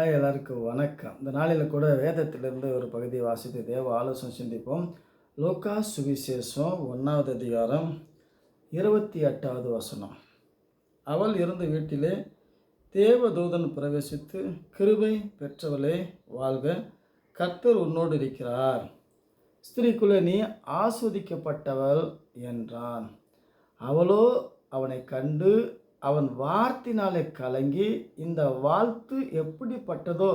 எல்லாருக்கும் வணக்கம். இந்த நாளில் கூட வேதத்திலிருந்து ஒரு பகுதியை வாசித்து தேவ ஆலோசனை சிந்திப்போம். லூக்கா சுவிசேஷம் 1வது அதிகாரம் 28வது வசனம். அவள் இருந்த வீட்டிலே தேவதூதன் பிரவேசித்து, கிருபை பெற்றவளே வாழ்க, கர்த்தர் உன்னோடு இருக்கிறார், ஸ்திரீக்குள்ளே நீ ஆஸ்வதிக்கப்பட்டவள் என்றான். அவளோ அவனை கண்டு அவன் வார்த்தினாலே கலங்கி இந்த வாழ்த்து எப்படிப்பட்டதோ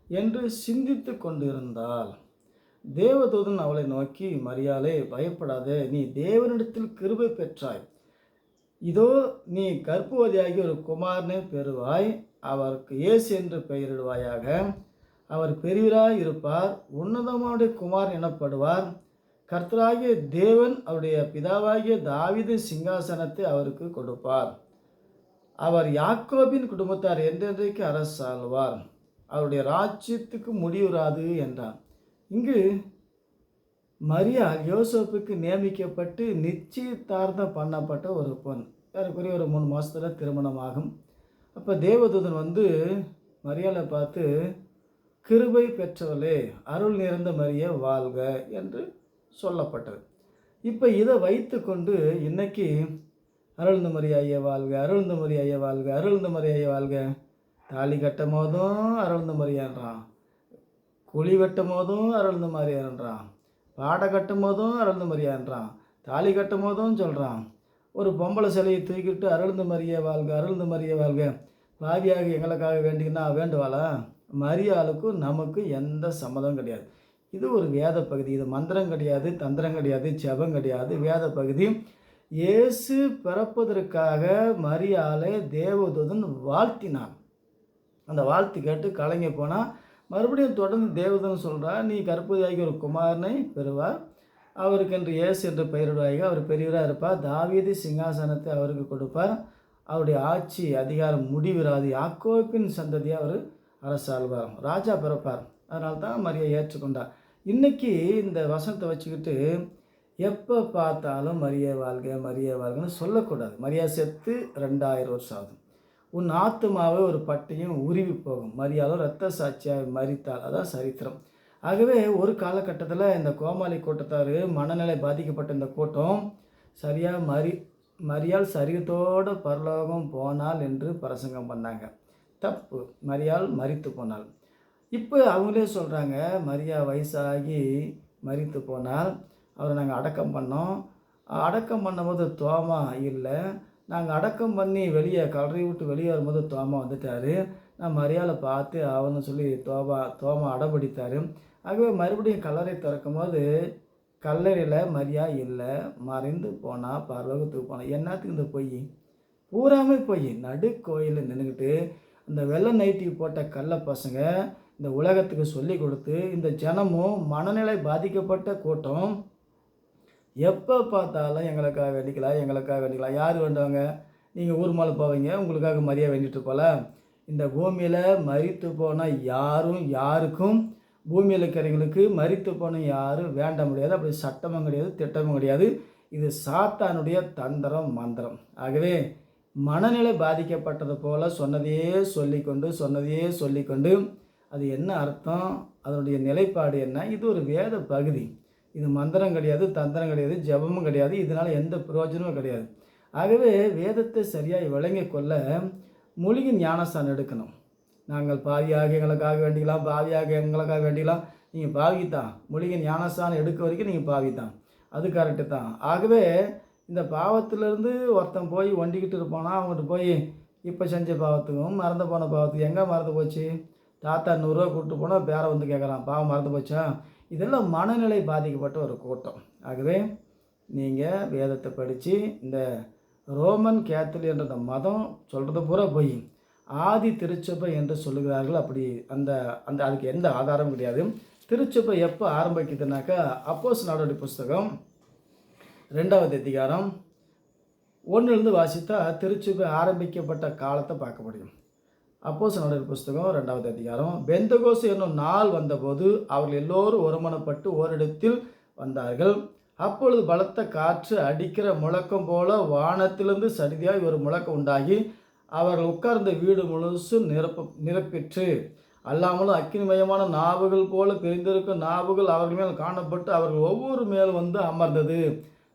என்று சிந்தித்து கொண்டிருந்தாள். தேவதூதன் அவளை நோக்கி, மரியாளே, பயப்படாதே, நீ தேவனிடத்தில் கிருபை பெற்றாய். இதோ நீ கர்ப்பவதியாகி ஒரு குமாரனை பெறுவாய். அவருக்கு இயேசு என்று பெயரிடுவாயாக. அவர் பெரியவராய் இருப்பார், உன்னதமாவுடைய குமாரன் எனப்படுவார். கர்த்தராகிய தேவன் அவருடைய பிதாவாகிய தாவீதின் சிங்காசனத்தை அவருக்கு கொடுப்பார். அவர் யாக்கோபின் குடும்பத்தார் என்றென்றைக்கு அரசாள்வார். அவருடைய ராஜ்யத்துக்கு முடிவுறாது என்றார். இங்கு மரியாள் யோசேப்புக்கு நியமிக்கப்பட்டு நிச்சயதார்த்தம் பண்ணப்பட்ட ஒரு பெண். ஏறக்குறைய ஒரு 3 மாதத்தில் திருமணமாகும். அப்போ தேவதூதன் மரியாளை பார்த்து, கிருபை பெற்றவளே, அருள் நிறைந்த மரியே வாழ்க என்று சொல்லப்பட்டது. இப்போ இதை வைத்து கொண்டு இன்னைக்கு அருள்ந்த மரியாயே வாழ்க, அருள்ந்த மரியாயே வாழ்க, அருள்ந்த மரியாயே வாழ்க, தாலி கட்டும் போதும் அருள்ந்த மரியான்றான், குழி வெட்டும் போதும் அருள்ந்த மரியான்றான், பாடை கட்டும் போதும் அருள்ந்த மரியான்றான், தாலி கட்டும் போதும் சொல்கிறான். ஒரு பொம்பளை சிலையை தூக்கிட்டு அருள்ந்த மரியே வாழ்க, அருள்ந்த மரியே வாழ்க, பாவியாக எங்களுக்காக வேண்டிங்கன்னா வேண்டுவாளா? மரியாளுக்கும் நமக்கு எந்த சம்மதம் கிடையாது. இது ஒரு வேத பகுதி. இது மந்திரம் கிடையாது, தந்திரம் கிடையாது, ஜெபம் கிடையாது, வேத பகுதி. இயேசு பிறப்பதற்காக மரியாளை தேவதூதன் வாழ்த்தினான். அந்த வாழ்த்து கேட்டு கலங்கி போனால் மறுபடியும் தொடர்ந்து தேவதூதன் சொல்கிறார், நீ கர்ப்பவதியாகி ஒரு குமாரனை பெறுவார். அவருக்கு என்று இயேசு என்று பெயரிடுவாங்க. அவர் பெரியவராக இருப்பார். தாவீது சிங்காசனத்தை அவருக்கு கொடுப்பார். அவருடைய ஆட்சி அதிகாரம் முடிவிராது. யாக்கோபின் சந்ததியாக அவர் அரசாள்வார். ராஜா பிறப்பார். அதனால தான் மரியா ஏற்றுக்கொண்டார். இன்றைக்கி இந்த வசனத்தை வச்சுக்கிட்டு எப்போ பார்த்தாலும் மரியே வாழ்க, மரியே வாழ்கன்னு சொல்லக்கூடாது. மரியா செத்து 2000 வருஷம் ஆகுது. உன் ஆத்துமாவே ஒரு பட்டையும் உருவி போகும். மரியாலும் இரத்த சாட்சியாக மரித்தாள். அதான் சரித்திரம். ஆகவே ஒரு காலகட்டத்தில் இந்த கோமாளி கூட்டத்தார், மனநிலை பாதிக்கப்பட்ட இந்த கூட்டம் சரியாக மரியாள் சரீரத்தோடு பரலோகம் போனாள் என்று பிரசங்கம் பண்ணாங்க. தப்பு. மரியாள் மரித்து போனாள். இப்போ அவங்களே சொல்கிறாங்க, மரியா வயசாகி மரித்து போனால், அவரை நாங்கள் அடக்கம் பண்ணோம். அடக்கம் பண்ணும்போது தோமா இல்லை. நாங்கள் அடக்கம் பண்ணி வெளியே கல்லறை விட்டு வெளியே வரும்போது தோமா வந்துட்டார். நான் மரியாதை பார்த்து அவன்னு சொல்லி தோமா அடம்பிடித்தார். ஆகவே மறுபடியும் கல்லறை திறக்கும் போது கல்லறையில் மரியா இல்லை, மறைந்து போனால், பரலோகத்துக்கு போனால். என்னத்துக்கு இந்த பொய்? பூராமே பொய். நடு கோயிலில் நின்றுக்கிட்டு இந்த வெள்ளை நைட்டி போட்ட கள்ள பசங்க இந்த உலகத்துக்கு சொல்லி கொடுத்து, இந்த ஜனமும் மனநிலை பாதிக்கப்பட்ட கூட்டம் எப்போ பார்த்தாலும் எங்களுக்காக வேண்டிக்கலாம். யார் வேண்டுவாங்க? நீங்கள் ஊர் மேலே போவீங்க, உங்களுக்காக மரியா வேண்டிட்டு போல. இந்த பூமியில் மரித்து போன யாருக்கும் பூமியில் இருக்கிறவங்களுக்கு மரித்து போன யாரும் வேண்ட முடியாது. அப்படி சட்டமும் கிடையாது, திட்டமும் கிடையாது. இது சாத்தானுடைய தந்திரம், மந்திரம். ஆகவே மனநிலை பாதிக்கப்பட்டது போல் சொன்னதையே சொல்லிக்கொண்டு அது என்ன அர்த்தம்? அதனுடைய நிலைப்பாடு என்ன? இது ஒரு வேத பகுதி. இது மந்திரம் கிடையாது, தந்திரம் கிடையாது, ஜபமும் கிடையாது. இதனால் எந்த பிரயோஜனமும் கிடையாது. ஆகவே வேதத்தை சரியாக விளங்கி கொள்ள மூலிகை ஞானஸ்தானம் எடுக்கணும். நாங்கள் பாவியாக எங்களுக்காக வேண்டிக்கலாம், பாவியாக எங்களுக்காக வேண்டிக்கலாம். நீங்கள் பாவித்தான். மூலிகை ஞானஸ்தானம் எடுக்க வரைக்கும் நீங்கள் பாவித்தான். அது கரெக்டு தான். ஆகவே இந்த பாவத்திலேருந்து ஒருத்தன் போய் ஒண்டிக்கிட்டு இருப்பானா, அவங்ககிட்ட போய் இப்போ செஞ்ச பாவத்துக்கும் மறந்து போன பாவத்துக்கு எங்கே மறந்து போச்சு? தாத்தா 100 ரூபா கூப்பிட்டு போனால் பேரை கேட்குறான், பாவம் மறந்து போச்சா? இதெல்லாம் மனநிலை பாதிக்கப்பட்ட ஒரு கூட்டம். ஆகவே நீங்கள் வேதத்தை படித்து இந்த ரோமன் கேத்தலிக் என்ற மதம் சொல்கிறது பூரா போய் ஆதி திருச்சபை என்று சொல்லுகிறார்கள். அப்படி அந்த அந்த அதுக்கு எந்த ஆதாரமும் கிடையாது. திருச்சபை எப்போ ஆரம்பிக்குதுனாக்கா, அப்போஸ்தலர் நடவடிக்கை புஸ்தகம் 2வது அதிகாரம் 1லிருந்து வாசித்தா திருச்சபை ஆரம்பிக்கப்பட்ட காலத்தை பார்க்க முடியும். அப்போஸ்தலர் நடவடிக்கை புஸ்தகம் 2வது அதிகாரம். பெந்தகோஸ்து என்னும் நாள் வந்தபோது அவர்கள் எல்லோரும் ஒருமனப்பட்டு ஓரிடத்தில் வந்தார்கள். அப்பொழுது பலத்த காற்று அடிக்கிற முழக்கம் போல வானத்திலிருந்து சடிதியாய் ஒரு முழக்கம் உண்டாகி அவர்கள் உட்கார்ந்த வீடு முழுசும் நிரப்பிற்று. அல்லாமலும் அக்கினிமயமான நாவுகள் போல பிரிந்திருக்கும் நாவுகள் அவர்கள் மேல் காணப்பட்டு அவர்கள் ஒவ்வொரு மேல் வந்து அமர்ந்தது.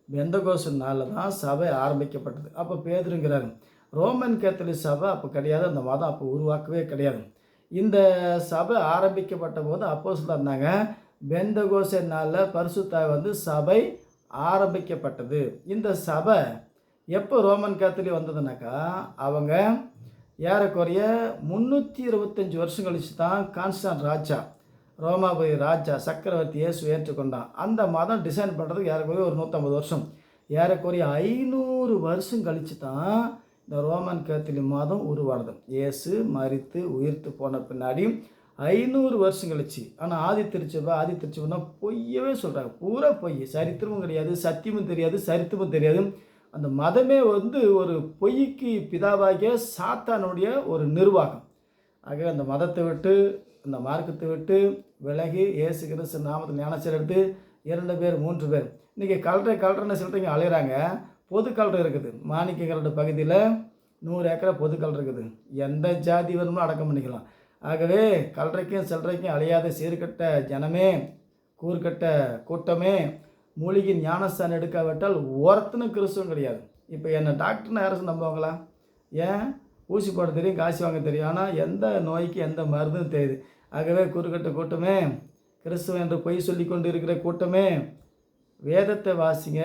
பெந்தகோஸ்து நாளில் தான் சபை ஆரம்பிக்கப்பட்டது. அப்போ பேதுருங்கிறாரு, ரோமன் கேத்தலிக் சபை அப்போ கிடையாது, அந்த மதம் அப்போ உருவாக்கவே கிடையாது. இந்த சபை ஆரம்பிக்கப்பட்ட போது அப்போஸ்தலர் இருந்தாங்க. பெந்தகோஸ்து நாளில் பரிசுத்த வந்து சபை ஆரம்பிக்கப்பட்டது. இந்த சபை எப்போ ரோமன் கேத்தலிக் வந்ததுனாக்கா, அவங்க ஏறக்குறைய 325 வருஷம் கழித்து தான் கான்ஸ்டான் ராஜா, ரோமாபுரி ராஜா சக்கரவர்த்தி இயேசு ஏற்றுக்கொண்டான். அந்த மதம் டிசைன் பண்ணுறதுக்கு ஏறக்குறைய ஒரு 150 வருஷம், ஏறக்குறைய 500 வருஷம் கழித்து தான் இந்த ரோமன் கேத்தலிக் மதம் உருவானது. இயேசு மரித்து உயிர்த்து போன பின்னாடி 500 வருஷம் கழிச்சு. ஆனால் ஆதி திருச்சபைனா பொய்யவே சொல்கிறாங்க, பூரா பொய், சரித்திரமும் கிடையாது, சத்தியமும் தெரியாது, சரித்திரமும் தெரியாது. அந்த மதமே வந்து ஒரு பொய்க்கு பிதாவாகிய சாத்தானுடைய ஒரு நிர்வாகம். ஆக அந்த மதத்தை விட்டு, அந்த மார்க்கத்தை விட்டு விலகி இயேசு கிறிஸ்து நாமத்தில் ஞானஸ்நானம் எடுத்து 2 பேர் 3 பேர் இன்றைக்கி கல்றன்னு சொல்லிட்டு அலையிறாங்க. பொது கல்ற இருக்குது, மாணிக்கங்களோட பகுதியில் 100 ஏக்கரை பொது கல்ற இருக்குது. எந்த ஜாதி வேணுமோ அடக்கம் பண்ணிக்கலாம். ஆகவே கல்றைக்கும் செல்றைக்கும் அழியாத சீர்கட்ட ஜனமே, கூறுகட்ட கூட்டமே, மூலிகை ஞானஸ்தானம் எடுக்காவிட்டால் ஒருத்தனும் கிறிஸ்துவம் கிடையாது. இப்போ என்னை டாக்டர்னு யாரும் நம்புவாங்களா? ஏன்? ஊசி போட தெரியும், காசு வாங்க தெரியும், ஆனால் எந்த நோய்க்கு எந்த மருந்தும் தெரியுது. ஆகவே கூறுகட்ட கூட்டமே, கிறிஸ்துவம் என்று பொய் சொல்லி கொண்டு இருக்கிற கூட்டமே, வேதத்தை வாசிங்க.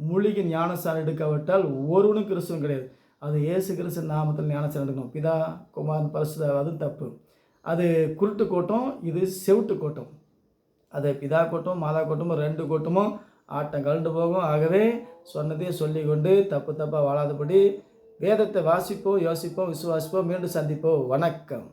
மூலிகை ஞானஸ்தானம் எடுக்காவிட்டால் ஒருவனும் கிறிஸ்துவம் கிடையாது. அது இயேசு கிறிஸ்து நாமத்தில் ஞானஸ்தானம் எடுக்கணும். பிதா குமாரன் பரிசுத்த, அது தப்பு. அது குருட்டு கூட்டம், இது செவுட்டு கூட்டம். அது பிதா கூட்டம் மாதா கூட்டமும் 2 கூட்டமும் ஆட்டம் கலந்து போகும். ஆகவே சொன்னதே சொல்லி கொண்டு தப்பாக வாழாதபடி வேதத்தை வாசிப்போம், யோசிப்போம், விசுவாசிப்போம். மீண்டும் சந்திப்போம். வணக்கம்.